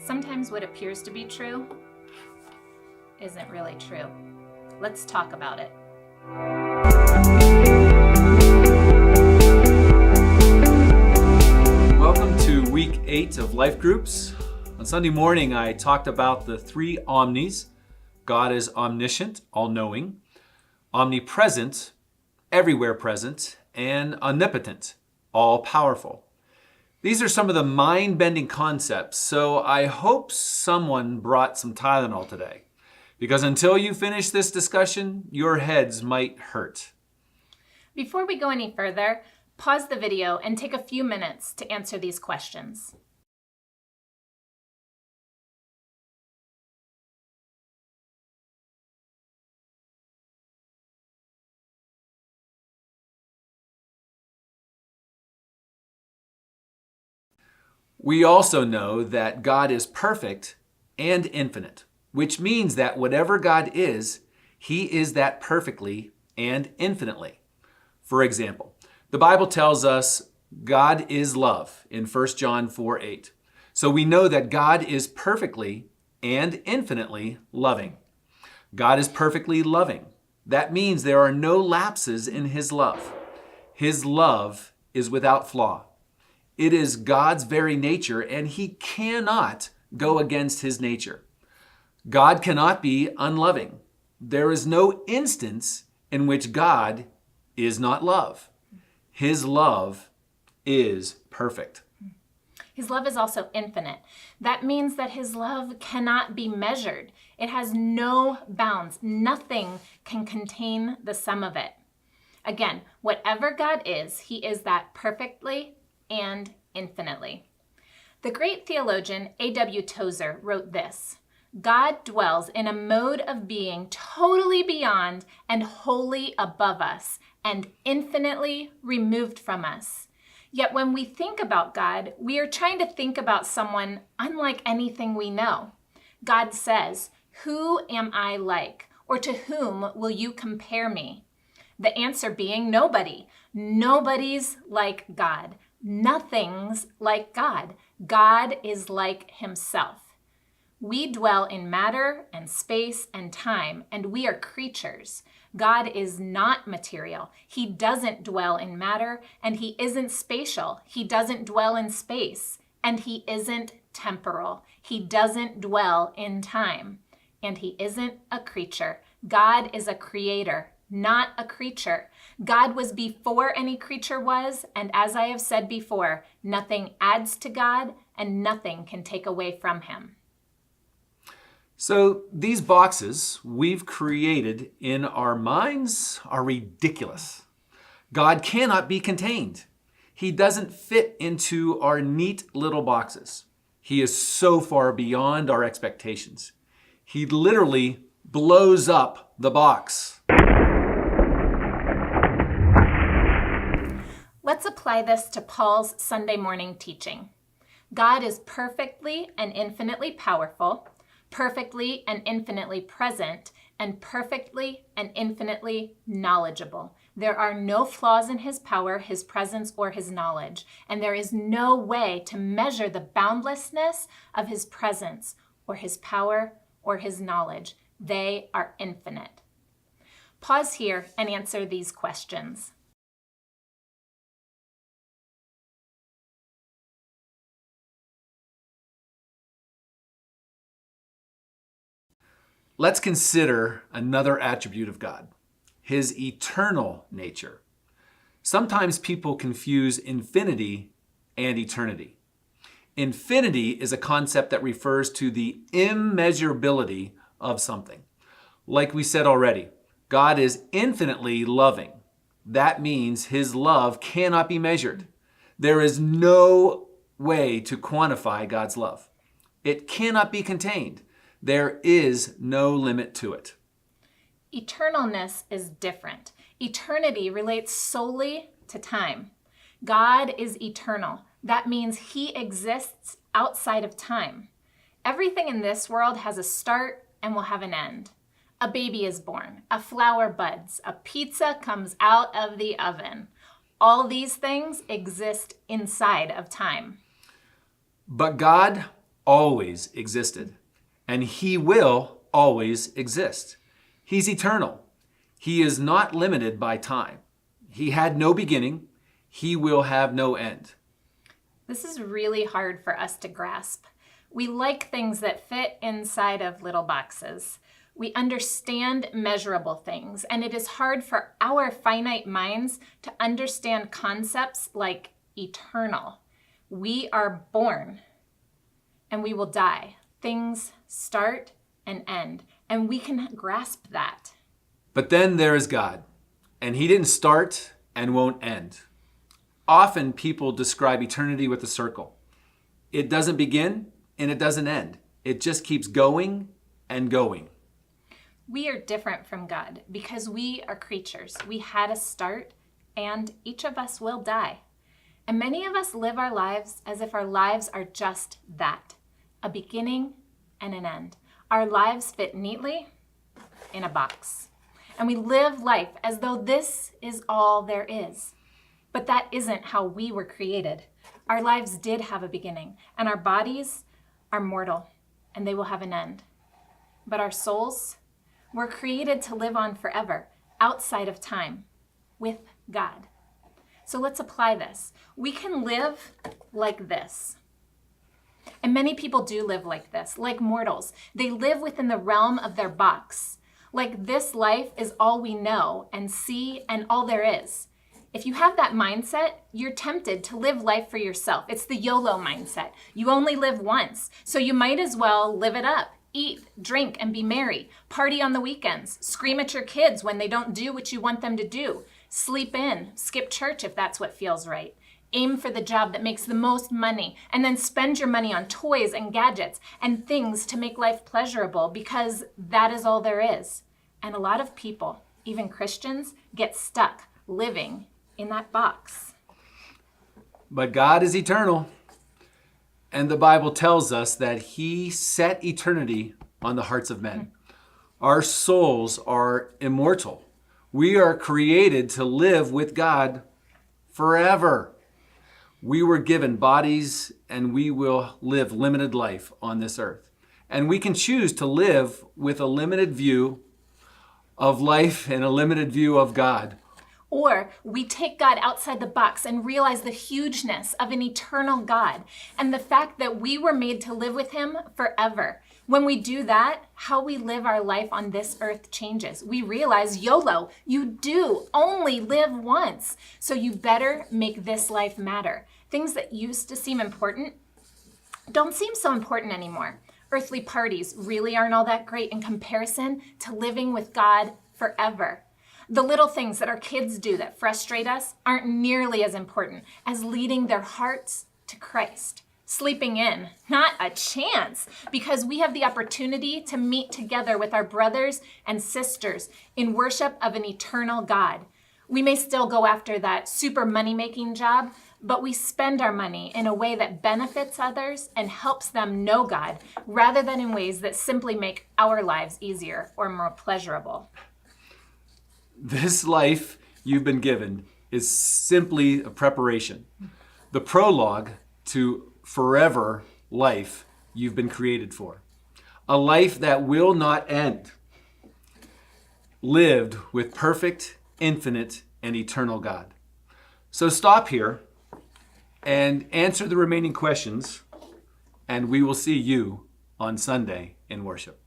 Sometimes what appears to be true isn't really true. Let's talk about it. Welcome to week 8 of Life Groups. On Sunday morning, I talked about the three omnis. God is omniscient, all-knowing, omnipresent, everywhere present, and omnipotent, all-powerful. These are some of the mind-bending concepts, so I hope someone brought some Tylenol today, because until you finish this discussion, your heads might hurt. Before we go any further, pause the video and take a few minutes to answer these questions. We also know that God is perfect and infinite, which means that whatever God is, He is that perfectly and infinitely. For example, the Bible tells us God is love in 1 John 4:8. So we know that God is perfectly and infinitely loving. God is perfectly loving. That means there are no lapses in His love. His love is without flaw. It is God's very nature, and He cannot go against His nature. God cannot be unloving. There is no instance in which God is not love. His love is perfect. His love is also infinite. That means that His love cannot be measured. It has no bounds. Nothing can contain the sum of it. Again, whatever God is, He is that perfectly and infinitely. The great theologian A.W. Tozer wrote this: God dwells in a mode of being totally beyond and wholly above us and infinitely removed from us. Yet when we think about God, we are trying to think about someone unlike anything we know. God says, "Who am I like? Or to whom will you compare me?" The answer being nobody. Nobody's like God. Nothing's like God. God is like Himself. We dwell in matter and space and time, and we are creatures. God is not material. He doesn't dwell in matter, and He isn't spatial. He doesn't dwell in space, and He isn't temporal. He doesn't dwell in time, and He isn't a creature. God is a creator, not a creature. God was before any creature was, and as I have said before, nothing adds to God and nothing can take away from Him. So these boxes we've created in our minds are ridiculous. God cannot be contained. He doesn't fit into our neat little boxes. He is so far beyond our expectations. He literally blows up the box. Let's apply this to Paul's Sunday morning teaching. God is perfectly and infinitely powerful, perfectly and infinitely present, and perfectly and infinitely knowledgeable. There are no flaws in His power, His presence, or His knowledge, and there is no way to measure the boundlessness of His presence or His power or His knowledge. They are infinite. Pause here and answer these questions. Let's consider another attribute of God, His eternal nature. Sometimes people confuse infinity and eternity. Infinity is a concept that refers to the immeasurability of something. Like we said already, God is infinitely loving. That means His love cannot be measured. There is no way to quantify God's love. It cannot be contained. There is no limit to it. Eternalness is different. Eternity relates solely to time. God is eternal. That means He exists outside of time. Everything in this world has a start and will have an end. A baby is born, a flower buds, a pizza comes out of the oven. All these things exist inside of time. But God always existed, and he will always exist. He's eternal. He is not limited by time. He had no beginning. He will have no end. This is really hard for us to grasp. We like things that fit inside of little boxes. We understand measurable things, and it is hard for our finite minds to understand concepts like eternal. We are born, and we will die. Things start and end, and we can grasp that. But then there is God, and he didn't start and won't end. Often people describe eternity with a circle. It doesn't begin and it doesn't end. It just keeps going and going. We are different from God because we are creatures. We had a start, and each of us will die. And many of us live our lives as if our lives are just that, a beginning and an end. Our lives fit neatly in a box. And we live life as though this is all there is. But that isn't how we were created. Our lives did have a beginning, and our bodies are mortal, and they will have an end. But our souls were created to live on forever, outside of time, with God. So let's apply this. We can live like this. And many people do live like this, like mortals. They live within the realm of their box. Like this life is all we know and see and all there is. If you have that mindset, you're tempted to live life for yourself. It's the YOLO mindset. You only live once, so you might as well live it up. Eat, drink, and be merry. Party on the weekends. Scream at your kids when they don't do what you want them to do. Sleep in. Skip church if that's what feels right. Aim for the job that makes the most money, and then spend your money on toys and gadgets and things to make life pleasurable, because that is all there is. And a lot of people, even Christians, get stuck living in that box. But God is eternal, and the Bible tells us that he set eternity on the hearts of men. Our souls are immortal. We are created to live with God forever. We were given bodies, and we will live limited life on this earth. And we can choose to live with a limited view of life and a limited view of God. Or we take God outside the box and realize the hugeness of an eternal God and the fact that we were made to live with him forever. When we do that, how we live our life on this earth changes. We realize, YOLO, you do only live once, so you better make this life matter. Things that used to seem important don't seem so important anymore. Earthly parties really aren't all that great in comparison to living with God forever. The little things that our kids do that frustrate us aren't nearly as important as leading their hearts to Christ. Sleeping in, not a chance, because we have the opportunity to meet together with our brothers and sisters in worship of an eternal God. We may still go after that super money-making job, but we spend our money in a way that benefits others and helps them know God, rather than in ways that simply make our lives easier or more pleasurable. This life you've been given is simply a preparation, the prologue to forever life you've been created for. A life that will not end, lived with perfect, infinite, and eternal God. So stop here and answer the remaining questions, and we will see you on Sunday in worship.